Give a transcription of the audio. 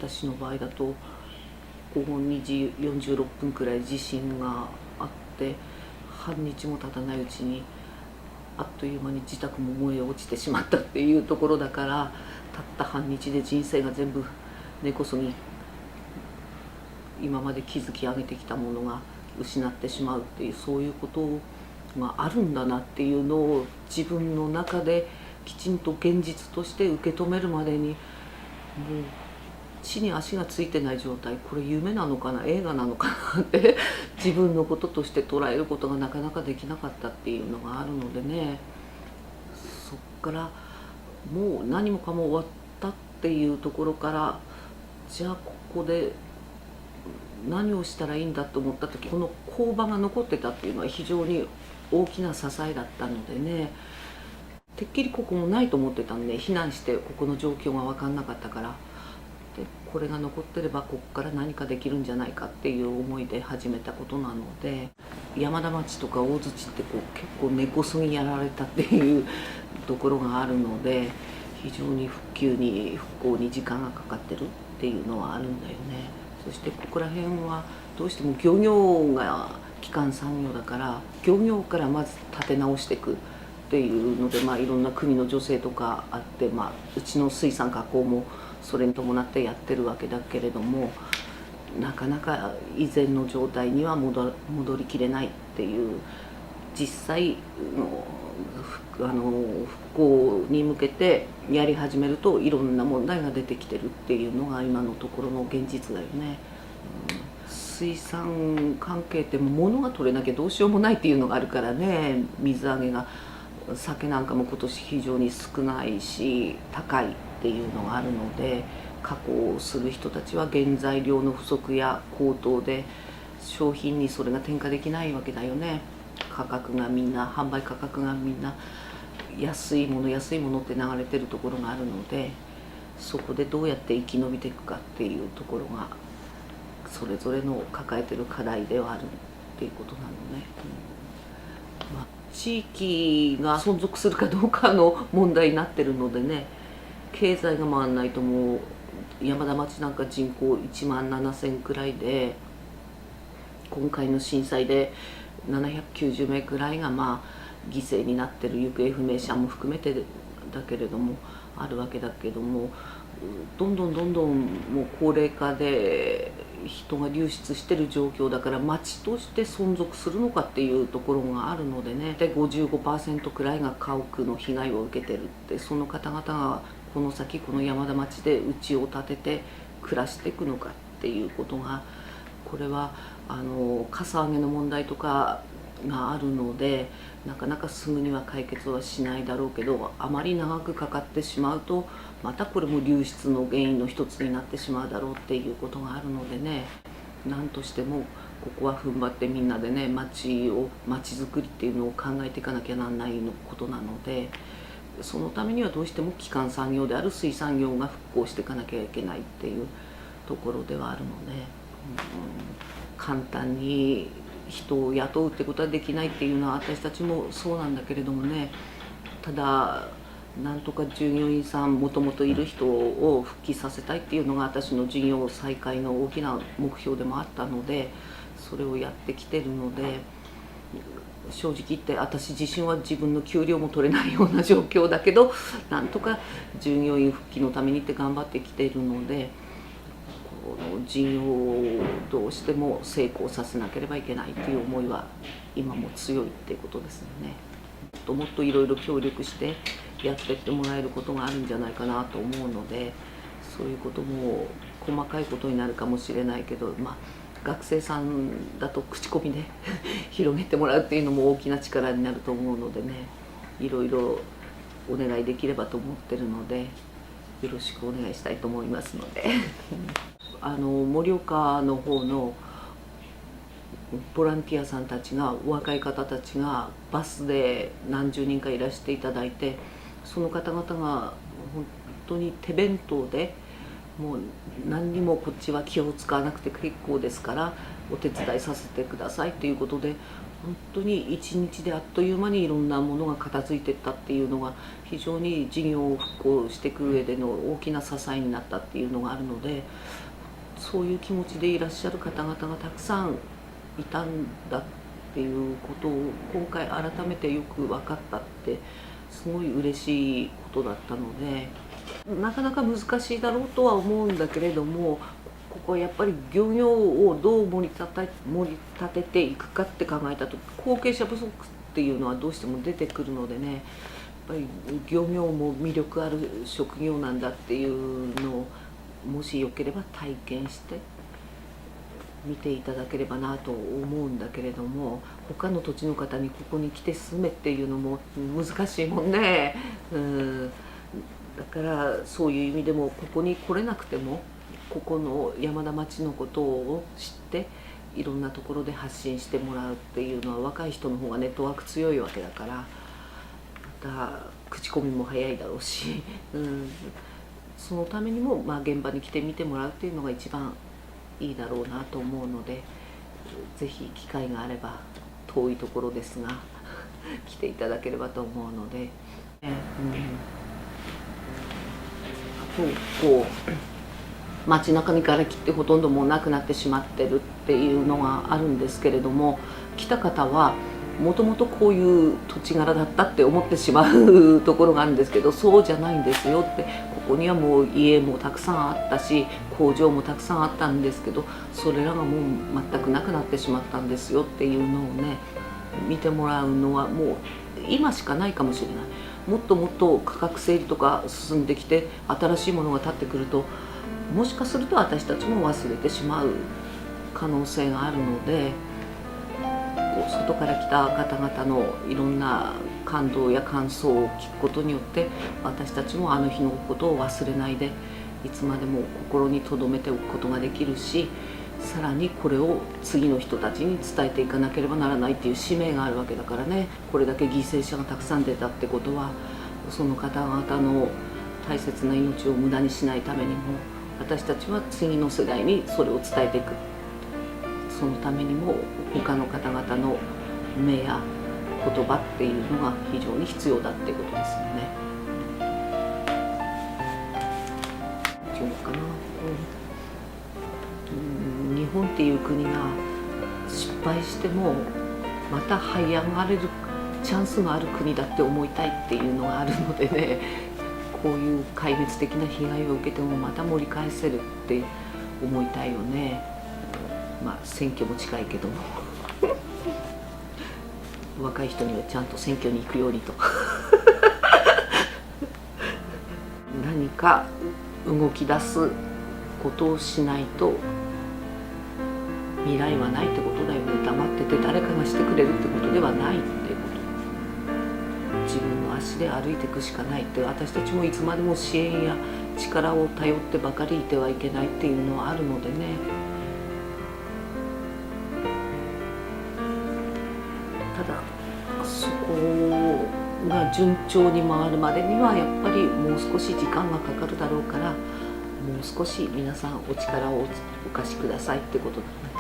私の場合だと午後2時46分くらい地震があって、半日も経たないうちにあっという間に自宅も燃え落ちてしまったっていうところだから、たった半日で人生が全部根こそぎ今まで築き上げてきたものが失ってしまうっていう、そういうことがあるんだなっていうのを自分の中できちんと現実として受け止めるまでに、もう地に足がついてない状態、これ夢なのかな映画なのかなって自分のこととして捉えることがなかなかできなかったっていうのがあるのでね、そっからもう何もかも終わったっていうところから、じゃあここで何をしたらいいんだと思った時、この工場が残ってたっていうのは非常に大きな支えだったのでね、てっきりここもないと思ってたんで、避難してここの状況が分かんなかったから、でこれが残ってればここから何かできるんじゃないかっていう思いで始めたことなので、山田町とか大槌って結構根こそぎやられたっていうところがあるので、非常に復旧に復興に時間がかかってるっていうのはあるんだよね。そしてここら辺はどうしても漁業が基幹産業だから、漁業からまず立て直していくっていうので、いろんな国の助成とかあって、うちの水産加工もそれに伴ってやってるわけだけれども、なかなか以前の状態には戻りきれないっていう、実際の復興に向けてやり始めるといろんな問題が出てきてるっていうのが今のところの現実だよね。水産関係って物が取れなきゃどうしようもないっていうのがあるからね、水揚げが酒なんかも今年非常に少ないし高いっていうのがあるので、加工する人たちは原材料の不足や高騰で商品にそれが転嫁できないわけだよね。販売価格がみんな安いものって流れてるところがあるので、そこでどうやって生き延びていくかっていうところがそれぞれの抱えてる課題ではあるっていうことなのね。地域が存続するかどうかの問題になってるのでね、経済が回らないともう山田町なんか人口1万7,000くらいで、今回の震災で790名くらいが犠牲になってる、行方不明者も含めてだけれどもあるわけだけども、どんどんもう高齢化で人が流出してる状況だから、町として存続するのかっていうところがあるのでね。で 55% くらいが家屋の被害を受けてるって、その方々がこの先この山田町で家を建てて暮らしていくのかっていうことが、これはかさ上げの問題とかがあるので、なかなかすぐには解決はしないだろうけど、あまり長くかかってしまうとまたこれも流出の原因の一つになってしまうだろうっていうことがあるのでね、何としてもここは踏ん張ってみんなでね、町づくりっていうのを考えていかなきゃなんないことなので、そのためにはどうしても基幹産業である水産業が復興していかなきゃいけないっていうところではあるので、簡単に人を雇うってことはできないっていうのは私たちもそうなんだけれどもね。ただなんとか従業員さん、もともといる人を復帰させたいっていうのが私の事業再開の大きな目標でもあったので、それをやってきてるので、正直言って私自身は自分の給料も取れないような状況だけど、なんとか従業員復帰のためにって頑張ってきているので、この事業をどうしても成功させなければいけないっていう思いは今も強いっていうことですよね。もっといろいろ協力してやってってもらえることがあるんじゃないかなと思うので、そういうことも細かいことになるかもしれないけど、学生さんだと口コミで広げてもらうっていうのも大きな力になると思うのでね、いろいろお願いできればと思ってるので、よろしくお願いしたいと思いますので盛岡の方のボランティアさんたちが、お若い方たちがバスで何十人かいらしていただいて、その方々が本当に手弁当で、もう何にもこっちは気を使わなくて結構ですからお手伝いさせてくださいということで、本当に一日であっという間にいろんなものが片付いていったっていうのが非常に事業を復興していく上での大きな支えになったっていうのがあるので、そういう気持ちでいらっしゃる方々がたくさんいたんだっていうことを今回改めてよく分かったってすごい嬉しいことだったので、なかなか難しいだろうとは思うんだけれども、ここはやっぱり漁業をどう盛り立てていくかって考えたと、後継者不足っていうのはどうしても出てくるのでね、やっぱり漁業も魅力ある職業なんだっていうのをもしよければ体験して見ていただければなと思うんだけれども、他の土地の方にここに来て住めっていうのも難しいもんね。だからそういう意味でもここに来れなくてもここの山田町のことを知っていろんなところで発信してもらうっていうのは、若い人の方がネットワーク強いわけだから、また口コミも早いだろうし、そのためにも、現場に来て見てもらうっていうのが一番いいだろうなと思うので、ぜひ機会があれば遠いところですが来ていただければと思うので、あとこう街中にガラキってほとんどもうなくなってしまってるっていうのがあるんですけれども、来た方はもともとこういう土地柄だったって思ってしまうところがあるんですけど、そうじゃないんですよって、ここにはもう家もたくさんあったし工場もたくさんあったんですけど、それらがもう全くなくなってしまったんですよっていうのをね見てもらうのはもう今しかないかもしれない。もっともっと価格整理とか進んできて新しいものが立ってくると、もしかすると私たちも忘れてしまう可能性があるので、外から来た方々のいろんな感動や感想を聞くことによって、私たちもあの日のことを忘れないでいつまでも心に留めておくことができるし、さらにこれを次の人たちに伝えていかなければならないっていう使命があるわけだからね。これだけ犠牲者がたくさん出たってことは、その方々の大切な命を無駄にしないためにも、私たちは次の世代にそれを伝えていく。そのためにも他の方々の目や言葉っていうのが非常に必要だっていうことですよね。どうかな、日本っていう国が失敗してもまた這い上がれるチャンスがある国だって思いたいっていうのがあるのでね、こういう壊滅的な被害を受けてもまた盛り返せるって思いたいよね。選挙も近いけども若い人にはちゃんと選挙に行くようにと何か動き出すことをしないと未来はないってことだよね。黙ってて誰かがしてくれるってことではないってこと。自分の足で歩いていくしかないって、私たちもいつまでも支援や力を頼ってばかりいてはいけないっていうのはあるのでね。ただそこが順調に回るまでにはやっぱりもう少し時間がかかるだろうから、もう少し皆さんお力をお貸しくださいってことだね。